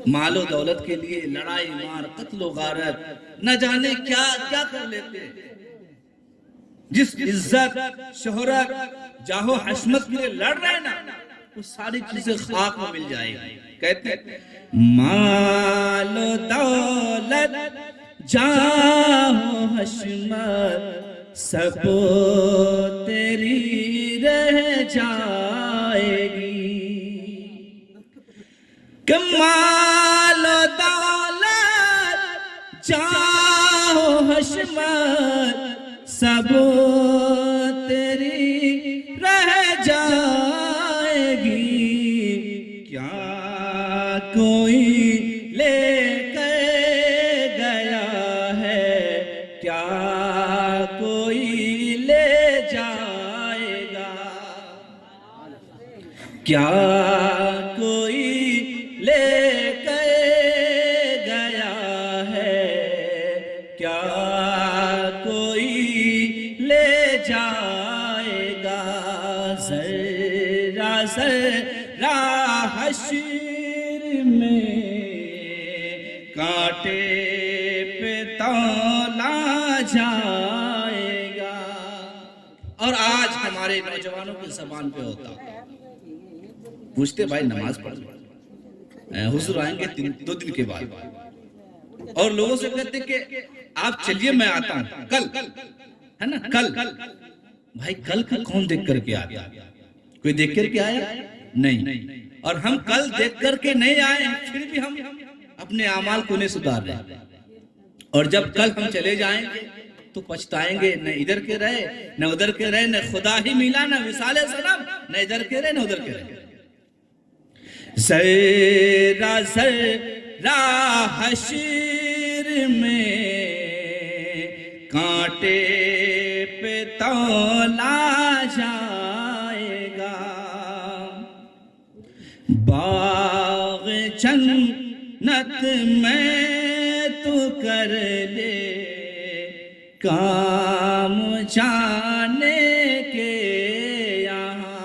मालो दौलत के लिए लड़ाई मार कत्लो गारत न जाने क्या क्या कर लेते। जिस इज्जत शोहरत जाहो हशमत के लिए लड़ रहे हैं ना, वो सारी चीजें खाक में मिल जाएगी। कहते मालो दौलत जाहो हशमत सब तेरी रह जाएगी। मालो दौलत जाहो हशमत सब तेरी रह जाएगी। क्या कोई लेकर गया है, क्या कोई ले जाएगा, क्या कोई लेकर गया है, क्या कोई ले जाएगा। जरा जरा हश्र में कांटे पे तौला जाएगा। और आज हमारे नौजवानों की जबान पे होता, पूछते भाई नमाज पढ़ लो, हुजूर आएंगे 2 दिन के बाद। और लोगों से कहते कि आप चलिए मैं आता हूं कल, है ना, कल। भाई कल कौन देख करके आया? कोई देख करके आया नहीं। और हम कल देख करके नहीं आए, फिर भी हम अपने अमाल को नहीं सुधार रहे। और जब कल हम चले जाएंगे तो पछताएंगे, न इधर के रहे न उधर के रहे, न खुदा ही मिला न विसाले सनम, न इधर के रहे न उधर के रहे। जरा जरा हश्र में कांटे पे तौला जाएगा। बाग जन्नत में तू कर ले काम जाने के यहाँ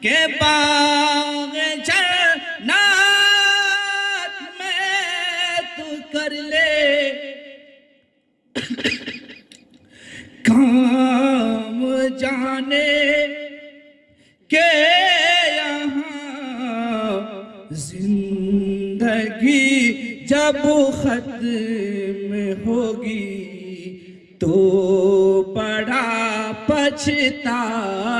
के बाग जन्नत में तू कर ले काम जाने के यहाँ। जिंदगी जब खत्म होगी तो बड़ा पछताएगा।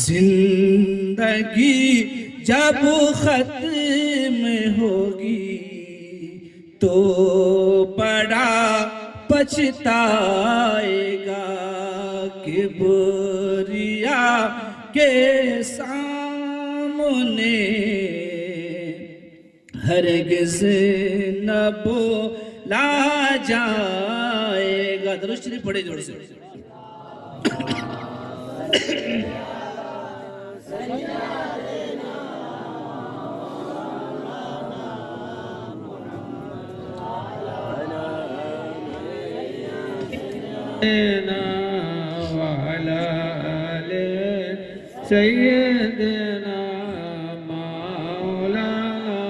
जिंदगी जब खत्म होगी तो बड़ा पछताएगा। किबरिया के सामने हरगिज़ न बोला जाएगा। दुरूद शरीफ पढ़े जोर से। सैयदना मौलाना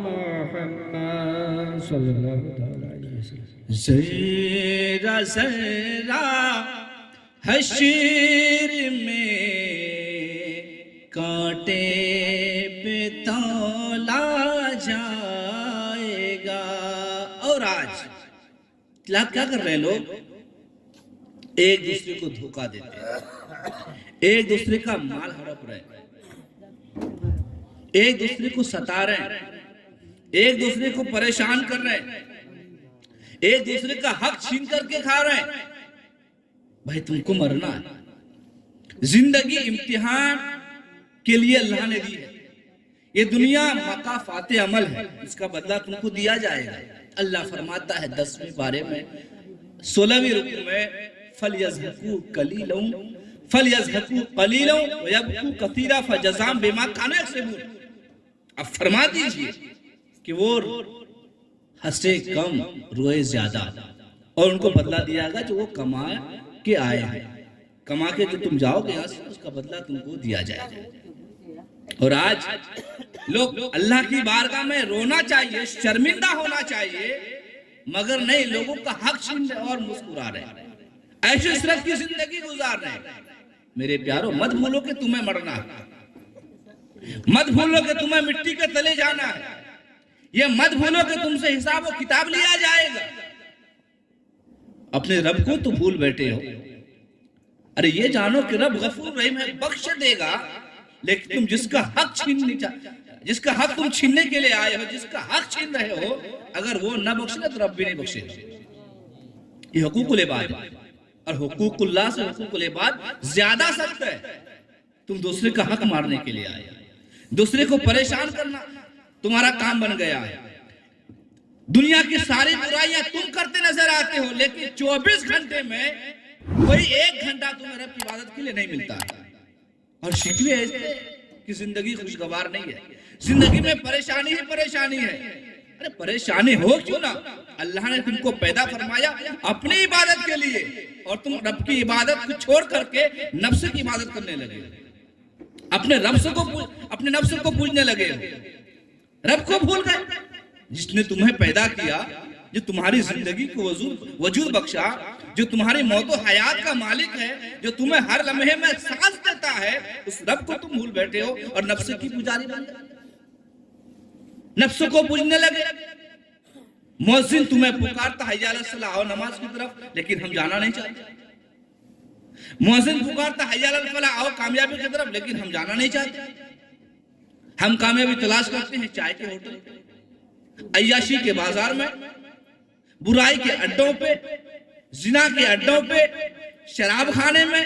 मुहम्मद सल्लल्लाहु अलैहि वसल्लम। ज़रा ज़रा हश्र में कांटे पे तौला जाएगा। और आज क्या कर रहे हैं लोग? एक दूसरे को धोखा देते हैं, एक दूसरे का माल हड़प रहे, एक दूसरे को सता रहे, एक दूसरे को परेशान कर रहे, एक दूसरे का हक छीन करके खा रहे। भाई तुमको मरना है, जिंदगी इम्तिहान के लिए अल्लाह ने दी है। ये दुनिया मकाफाते अमल है, इसका बदला तुमको दिया जाएगा। अल्लाह फरमाता है 10वें पारे में 16वीं रुकू में फलयज़हकू कलीलन फलयज़हकू कलीलन वयबकू कसीरा फजज़ाम बिमा कानू यक्सिबून। अब फरमा दीजिए कि वो हंसे कम रोए ज्यादा, और उनको बदला दिया जाएगा जो वो कमा के आए हैं। कमा के जो तुम जाओगे यहाँ से उसका बदला तुमको दिया जाएगा। और आज लोग अल्लाह की बारगाह में रोना चाहिए, शर्मिंदा होना चाहिए, मगर नहीं, लोगों का हक छीन रहे और मुस्कुरा रहे, ऐसे सिर्फ की जिंदगी गुजार रहे। मेरे प्यारो, मत भूलो कि तुम्हें मरना है, मत भूलो कि तुम्हें मिट्टी के तले जाना है, ये मत भूलो कि तुमसे हिसाब और किताब लिया जाएगा। अपने रब को तो भूल बैठे हो। अरे ये जानो कि रब गफूर रहीम है, बख्श देगा, लेकिन तुम जिसका हक छीनने जिसका हक तुम छीनने के लिए आए हो, जिसका हक छीन रहे हो, अगर वो न बख्शे तो रब भी नहीं बख्शेगा। ये हुकूकुल इबाद है, और हुकूकुल्लाह से हुकूकुल इबाद ज्यादा सख्त है। तुम दूसरे का हक मारने के लिए आए, दूसरे को परेशान करना तुम्हारा काम बन गया है। दुनिया की सारी बुराइयां तुम करते नजर आते हो, लेकिन 24 घंटे में कोई 1 घंटा तुम्हें रब की इबादत के लिए नहीं मिलता है। और शिकवे ऐसे कि जिंदगी खुशगवार नहीं है, जिंदगी में परेशानी ही परेशानी है। अरे परेशानी हो क्यों ना, अल्लाह ने तुमको पैदा फरमाया अपनी इबादत के लिए, और तुम रब की इबादत को छोड़ करके नफ्स की इबादत करने लगे, अपने नफ्स को पूजने लगे, रब को भूल गए। जिसने तुम्हें पैदा किया, जो तुम्हारी जिंदगी को वजूद बख्शा, जो तुम्हारी मौत और हयात का मालिक है, जो तुम्हें हर लम्हे में सांस देता है, उस रब को तुम भूल बैठे हो और नफ्स की पुजारी बन गए, नफ्स को पूजने लगे। मुअज्जिन तुम्हें पुकारता हय्या अलस सलाह, आओ नमाज की तरफ, लेकिन हम जाना नहीं चाहते। मुअज्जिन पुकारता हय्या अलल फलाह, आओ कामयाबी की तरफ, लेकिन हम जाना नहीं चाहते। हम कामयाबी तलाश करते हैं चाय के होटल, अय्याशी के बाजार में, बुराई के अड्डों पे, जिना के अड्डों पे, शराब खाने में।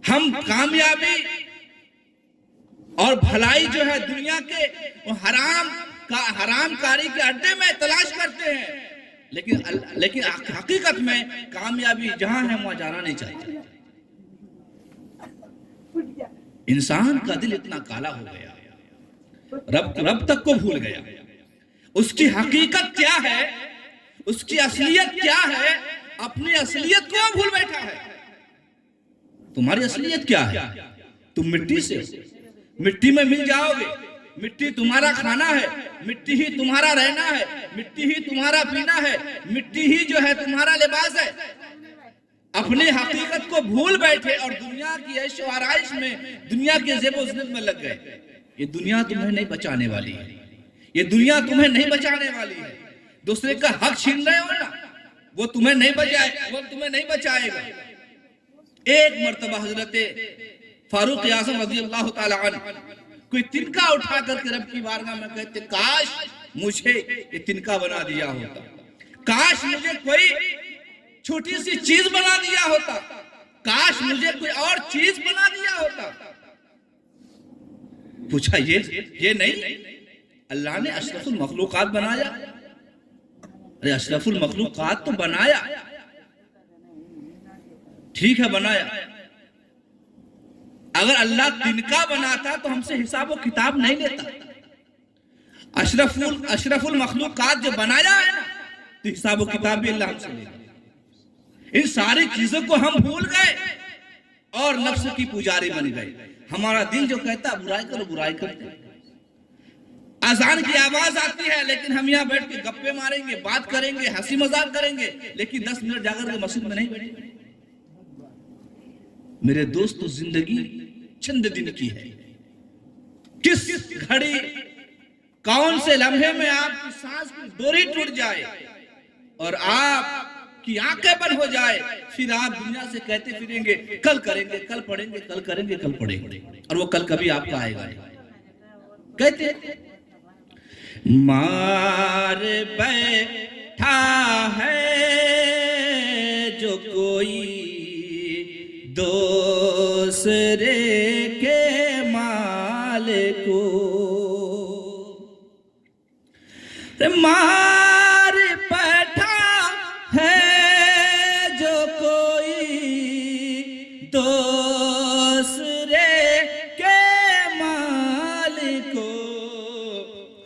हम कामयाबी और भलाई जो है दुनिया के हरामकारी के अड्डे में तलाश करते हैं, लेकिन हकीकत में कामयाबी जहां है वहां जाना नहीं चाहते। इंसान का दिल इतना काला हो गया, रब तक को भूल गया। उसकी हकीकत क्या है, उसकी असलियत क्या है, अपनी असलियत को भूल बैठा है। तुम्हारी असलियत क्या है? तुम मिट्टी से, मिट्टी में मिल जाओगे, मिट्टी तुम्हारा खाना है, मिट्टी ही तुम्हारा रहना है, मिट्टी ही तुम्हारा पीना है, मिट्टी ही जो है तुम्हारा लिबास है। अपनी हकीकत को भूल बैठे और दुनिया की ऐशो आराइश में, दुनिया के ज़ेबो ज़ीनत में लग गए। ये दुनिया तुम्हें नहीं बचाने वाली है, ये दुनिया तुम्हें नहीं बचाने वाली है। दूसरे का हक छीन रहे हो ना, वो तुम्हें नहीं बचाएगा। एक मर्तबा हजरत फारूक आज़म रज़ियल्लाहु ताला अन्हु कोई तिनका उठा करके रब की बारगाह में कहते, काश मुझे ये तिनका बना दिया होता, काश मुझे कोई छोटी सी चीज बना दिया होता, काश मुझे कोई और चीज बना दिया होता। पूछा ये नहीं, अल्लाह ने अशरफुल मखलूकात बनाया। अरे अशरफुल मखलूकात तो बनाया, ठीक है बनाया, अगर अल्लाह तिनका बनाता तो हमसे हिसाब और किताब नहीं लेता। अशरफुल मखलूकात जो बनाया है ना, तो हिसाब और किताब भी अल्लाह हमसे लेता। इन सारी चीजों को हम भूल गए और नफ्स की पुजारी बन गए। हमारा दिल जो कहता है बुराई करो, बुराई करते। अजान की आवाज आती है, लेकिन हम यहाँ बैठ के गप्पे मारेंगे, बात करेंगे, हंसी मजाक करेंगे, लेकिन 10 मिनट जाकर के मस्जिद में नहीं बैठेंगे। मेरे दोस्तों, जिंदगी चंद दिन की है। किस घड़ी कौन से लम्हे में आपकी सांस की डोरी टूट जाए और आप की आंखें बंद हो जाए, फिर आप दुनिया से कहते फिरेंगे कल करेंगे, कल पढ़ेंगे, कल करेंगे, कल पढ़ेंगे, और वो कल कभी आपका आएगा नहीं। कहते मार बैठा है जो कोई दूसरे के माल को, मार बैठा है जो कोई दूसरे के माल को,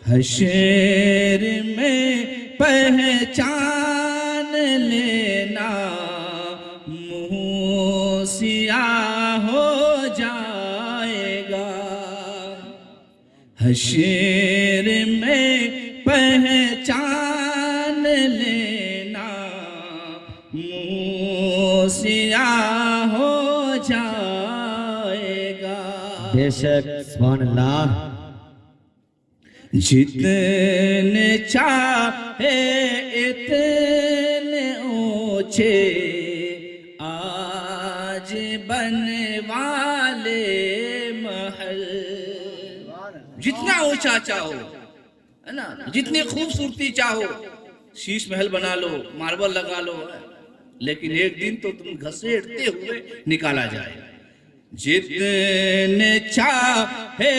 हशर में पहचान लेना, मुँह सियाह हो जाएगा। हशर में पहचान लेना, मुँह सियाह हो जाएगा। बेशक, सुभान अल्लाह। जितने चाहे इतने ऊंचे आज बनवा ले महल। जितना ऊंचा चाहो, है ना, जितनी खूबसूरती चाहो, शीश महल बना लो, मार्बल लगा लो, लेकिन एक दिन तो तुम घसीटते हुए निकाला जाए। जितने चाहे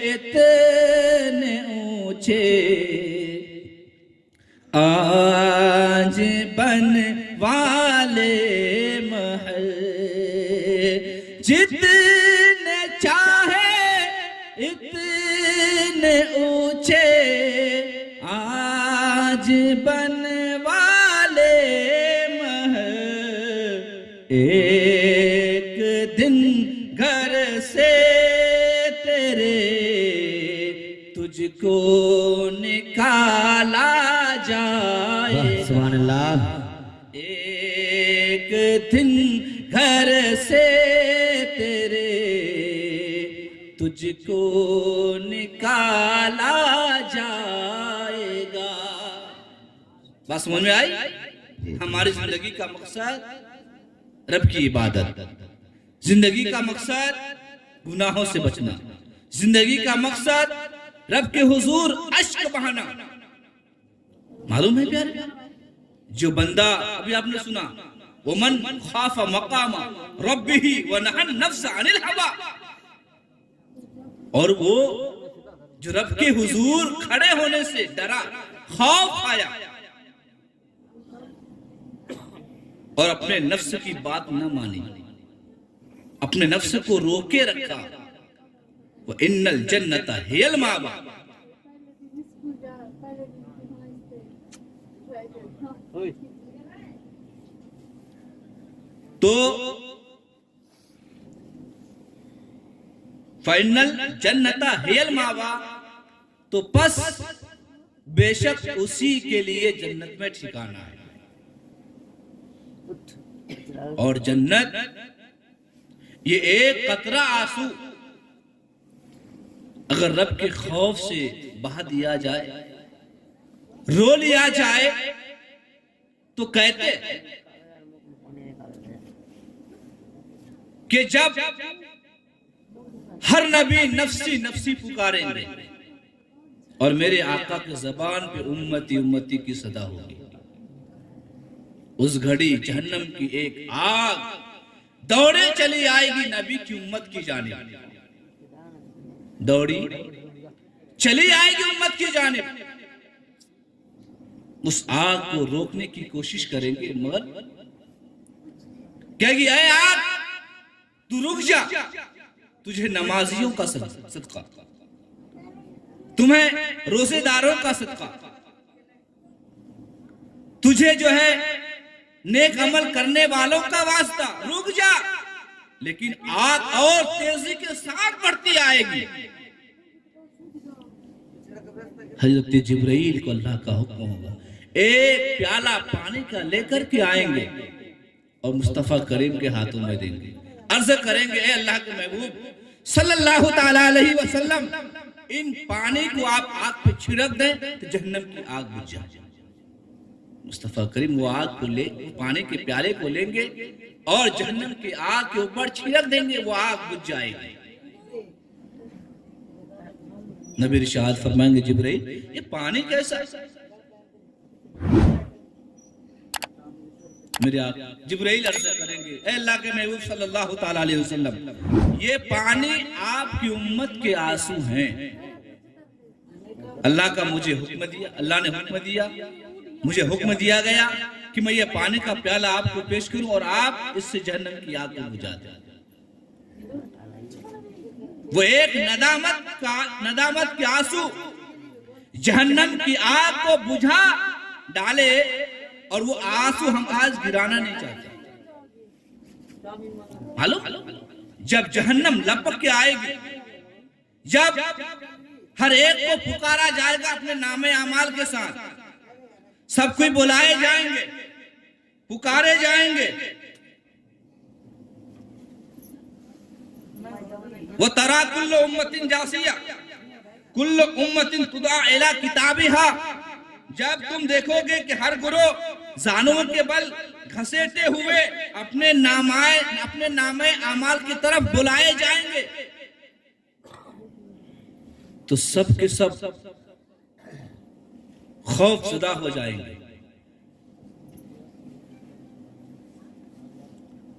इतने ऊंचे आज बनवा ले महल। जितने चाहे इतने ऊंचे आज बनवा ले महल। एक दिन घर से तेरे तुझको निकाला जाए। सुभान अल्लाह। एक दिन घर से तेरे तुझको निकाला जाएगा। बात समझ में आई? हमारी जिंदगी का मकसद रब की इबादत, जिंदगी का मकसद गुनाहों से बचना, जिंदगी का मकसद रब के हुजूर अश्क बहाना। मालूम है प्यारे, जो बंदा अभी आपने सुना, वमन खाफा मकामा रब्बिही व नहन नफ्स अनिल हवा, और वो जो रब के हुजूर खड़े होने से डरा, खौफ आया और अपने नफ्स की बात न मानी, अपने नफ्स को रोके रखा। वो इन्नल जन्नत हियल मावा। तो फाइनल जन्नता हियल मावा, तो बस बेशक उसी के लिए जन्नत में ठिकाना है। और जन्नत ये एक कतरा आंसू अगर रब के खौफ से बहा दिया जाए, रो लिया जाए, तो कहते कि जब हर नबी नफ्सी नफ्सी पुकारेंगे और मेरे आका के जबान पे उम्मती उम्मती की सदा होगी, उस घड़ी जहन्नम की एक आग दौड़े चली आएगी नबी की उम्मत की जानिब, दौड़ी चली आएगी उम्मत की जानिब। उस आग को रोकने की कोशिश करेंगे, मगर कहेगी ऐ आग तू रुक जा, तुझे नमाजियों का सदका, तुम्हें रोजेदारों का सदका, तुझे जो है नेक अमल करने वालों का वास्ता, रुक जा। लेकिन आग और तेजी के साथ बढ़ती आएगी। हजरत जिब्राइल को अल्लाह का हुक्म होगा, एक प्याला पानी का लेकर के आएंगे और मुस्तफा करीम के हाथों में देंगे। अर्ज करेंगे, ए अल्लाह के महबूब सल्लल्लाहु ताला अलैहि वसल्लम, इन पानी को आप आग पे छिड़क दें तो जहन्नम की आग बुझ जाए। मुस्तफा करीम वो आग को ले, पानी के प्याले को लेंगे और जहन्नम की आग के ऊपर छिड़क देंगे, वो आग बुझ जाएगी। नबी इरशाद फरमाएंगे, जिब्राइल ये पानी कैसा है? मेरे आप जिब्राइल अर्ज करेंगे, ए अल्लाह के महबूब सल्लल्लाहु ताला अलैहि वसल्लम, ये पानी आपकी उम्मत के आंसू हैं। अल्लाह का मुझे हुक्म दिया, अल्लाह ने हुक्म दिया, मुझे हुक्म दिया गया कि मैं ये पानी का प्याला आपको पेश करूं और आप इससे जहन्नम की आग को बुझा दें। वो एक नदामत के आंसू जहन्नम की आग को बुझा डाले, और वो आंसू हम आज गिराना नहीं चाहते। मालूम, जब जहन्नम लपक के आएगी, जब हर एक को पुकारा जाएगा अपने नामे अमाल के साथ। सब कोई बुलाए जाएंगे, पुकारे जाएंगे। वो तरा कुल्लो उम्मतिन जासिया कुल्लो उम्मतिन तुदा इला किताबिहा। जब तुम देखोगे कि हर गुरु जानों के बल घसेटे हुए अपने नामे अमाल की तरफ बुलाए जाएंगे, तो सब के सब खौफ ज़दा हो जाएंगे,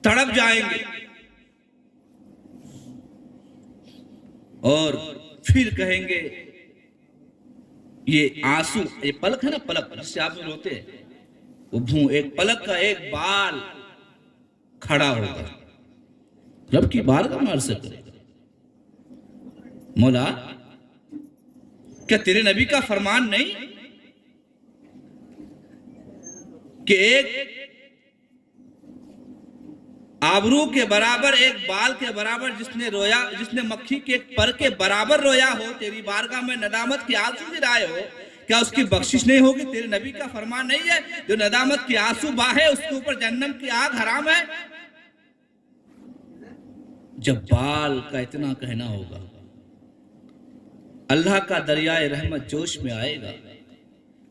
तड़प जाएंगे और फिर कहेंगे, ये आंसू, ये पलक है ना, पलक जिससे आप रोते हैं, वो एक पलक का एक बाल खड़ा होगा, रब की बारगाह में अर्ज़ करेगा, मौला क्या तेरे नबी का फरमान नहीं कि एक आबरू के बराबर, एक बाल के बराबर जिसने रोया, जिसने मक्खी के एक पर के बराबर रोया हो, तेरी बारगाह में नदामत की आंसू गिराए हो, क्या उसकी बख्शिश नहीं होगी? तेरे नबी का फरमान नहीं है जो नदामत की आंसू बाहे उसके ऊपर जहन्नम की आग हराम है? जब बाल का इतना कहना होगा, अल्लाह का दरियाए रहमत जोश में आएगा,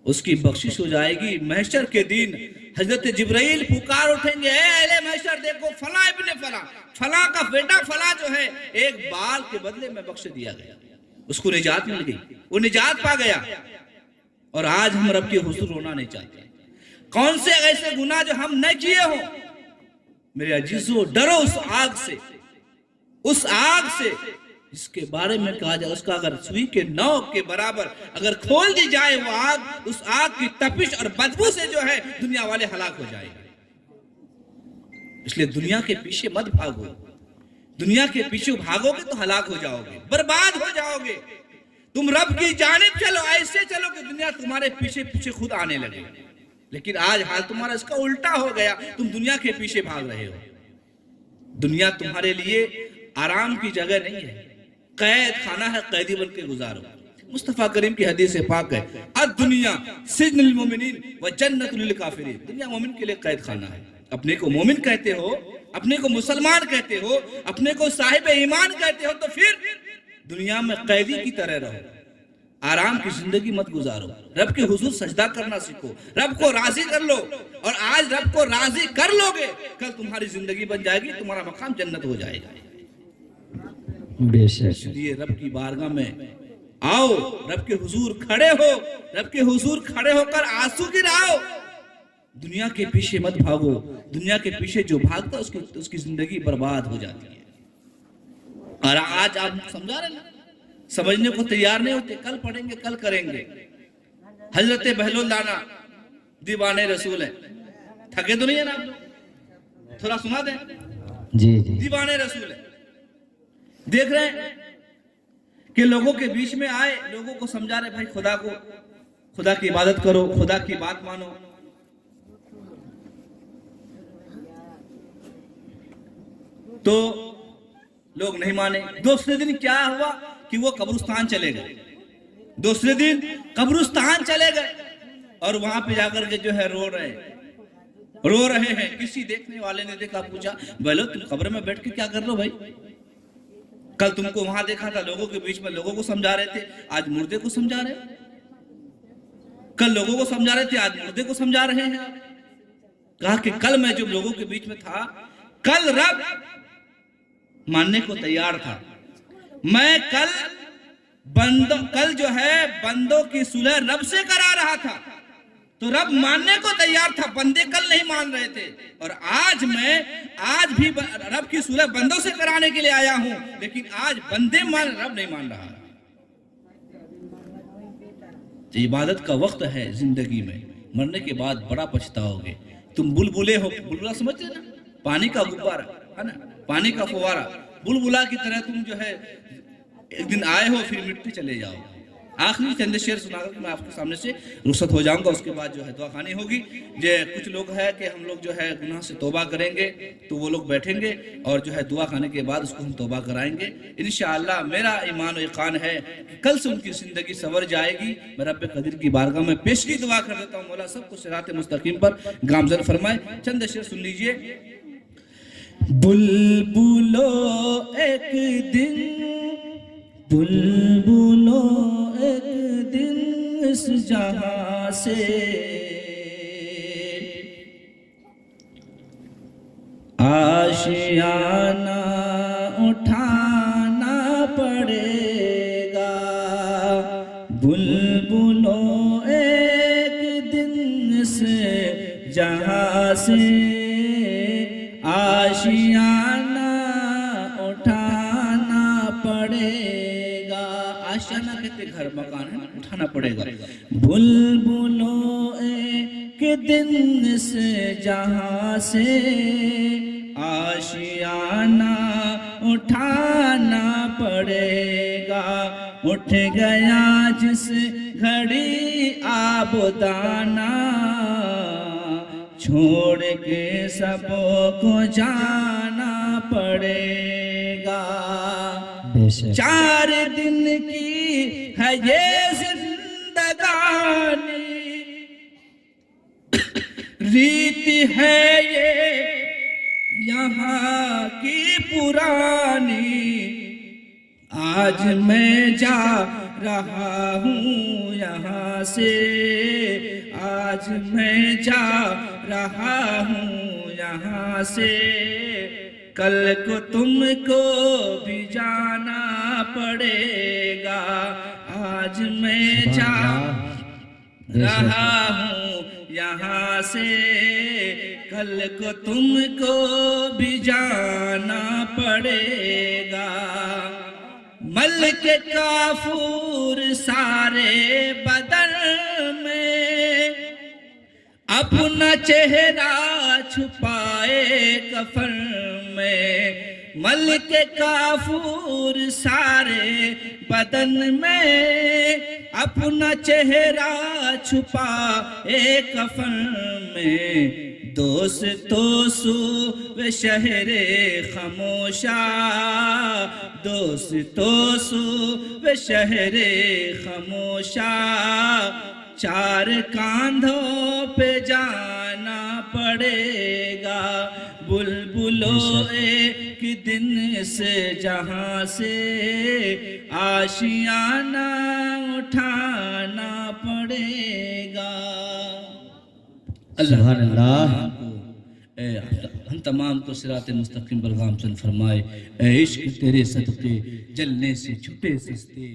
उसकी बख्शिश हो जाएगी। महशर के दिन हजरत जिब्राइल पुकार उठेंगे, अहले महशर देखो, फला इब्ने फला, फला का बेटा फला जो है, एक बाल के बदले में बख्श दिया गया, उसको निजात मिल गई, वो निजात पा गया। और आज हम रब के हुजूर रोना नहीं चाहते। कौन से ऐसे गुनाह जो हम न किए हो? मेरे अजीजों, डरो उस आग से, उस आग से जिसके बारे में कहा जाए उसका अगर सुई के नोक के बराबर अगर खोल दी जाए वो आग, उस आग की तपिश और बदबू से जो है दुनिया वाले हलाक हो जाएंगे। इसलिए दुनिया के पीछे मत भागो, दुनिया के पीछे भागोगे तो हलाक हो जाओगे, बर्बाद हो जाओगे। तुम रब की जानिब चलो, ऐसे चलो कि दुनिया तुम्हारे पीछे पीछे खुद आने लगे। लेकिन आज हाल तुम्हारा इसका उल्टा हो गया, तुम दुनिया के पीछे भाग रहे हो। दुनिया तुम्हारे लिए आराम की जगह नहीं है, कैद खाना है, कैदी बन के गुजारो। मुस्तफा करीम की हदीस से पाक है, दुनिया सिजनुल मोमिनीन व जन्नतुल लिल काफिरीन। दुनिया मोमिन के लिए कैद खाना है। अपने को मोमिन कहते हो, अपने को मुसलमान कहते हो, अपने को साहिब ईमान कहते हो, तो फिर दुनिया में कैदी की तरह रहो, आराम की जिंदगी मत गुजारो। रब के हुजूर सजदा करना सीखो, रब को राजी कर लो। और आज रब को राजी कर लोगे, कल तुम्हारी जिंदगी बन जाएगी, तुम्हारा मकाम जन्नत हो जाएगा। इसलिए रब की बारगाह में आओ, रब के हुजूर खड़े हो, रब के हुजूर खड़े होकर आंसू गिराओ। दुनिया के पीछे मत भागो, दुनिया के पीछे जो भागता उसकी जिंदगी बर्बाद हो जाती है। और आज आप समझा रहे ना, समझने को तैयार नहीं होते, कल पढ़ेंगे, कल करेंगे। हजरत बहलोल लाना दीवाने रसूल है, थके तो नहीं है ना आप लोग? थोड़ा सुना दें। जी जी। दीवाने रसूल है, देख रहे हैं कि लोगों के बीच में आए, लोगों को समझा रहे, भाई खुदा की इबादत करो, खुदा की बात मानो। तो लोग नहीं माने। दूसरे दिन क्या हुआ कि वो कब्रिस्तान चले गए, दूसरे दिन कब्रिस्तान चले गए और वहां पे जाकर के जो है रो रहे हैं। किसी देखने वाले ने देखा, पूछा, बोलो तुम कब्र में बैठ के क्या कर रहे हो भाई? कल तुमको वहां देखा था, लोगों के बीच में लोगों को समझा रहे थे, आज मुर्दे को समझा रहे। कल लोगों को समझा रहे थे, आज मुर्दे को समझा रहे हैं। कहा कि कल मैं जब लोगों के बीच में था, कल रब मानने को तैयार था, मैं कल जो है बंदों की सुलह रब से करा रहा था, तो रब मानने को तैयार था, बंदे कल नहीं मान रहे थे। और आज भी रब की सुलह बंदों से कराने के लिए आया हूं, लेकिन आज बंदे मान, रब नहीं मान रहा। तो इबादत का वक्त है जिंदगी में, मरने के बाद बड़ा पछताओगे। तुम बुलबुले हो, बुलबुला समझते ना, पानी का गुब्बारा है ना, पानी का फुवारा, बुलबुला की तरह तुम जो है एक दिन आए हो, फिर मिट्टी चले जाओ। आखिरी चंद शेर सुनाकर मैं आपके सामने से रुखसत हो जाऊंगा। उसके बाद जो है दुआ खानी होगी। जो कुछ लोग है कि हम लोग जो है गुनाह से तौबा करेंगे तो वो लोग बैठेंगे और जो है दुआ खाने के बाद उसको हम तौबा कराएंगे इंशाअल्लाह। मेरा ईमान और यकीन है कि कल से उनकी जिंदगी संवर जाएगी। मैं रब्बे कदीर की बारगाह में पेशगी दुआ कर देता हूँ, मौला सबको सिरात मुस्तकीम पर गामजन फरमाए। चंद शेर सुन लीजिए। बुलबुलो एक दिन, बुलबुलो एक दिन इस जहां से आशियाना उठाना पड़ेगा। बुलबुलो एक दिन इस जहां से आशियाना उठाना पड़ेगा। आशियाना कहते घर मकान है, उठाना पड़ेगा। बुलबुलों एक दिन से जहां से आशियाना उठाना पड़ेगा। उठ गया जिस घड़ी आबोदाना छोड़ के सबको जाना पड़ेगा। 4 दिन की है ये जिंदगानी, रीति है ये यहाँ की पुरानी। आज मैं जा रहा हूँ यहाँ से, आज मैं जा रहा हूँ यहाँ से। कल को तुमको भी जाना पड़ेगा। आज मैं जा रहा हूँ यहाँ से, कल को तुमको भी जाना पड़ेगा। मल के काफूर सारे बदन में अपना चेहरा छुपाए कफन में। मल के काफूर सारे बदन में अपना चेहरा छुपाए कफन में। दोस्तों सू वे शहरे खामोशा, दोस्तों सू वे शहरे खामोशा। 4 कांधों पे जाना पड़ेगा। बुलबुलों एक दिन से जहां से आशियाना उठाना पड़ेगा। सुभान अल्लाह। हम तमाम को सिरात मुस्तकीम पर गामज़न फरमाए। ए इश्क तेरे सदके जलने से छुटे सस्ते।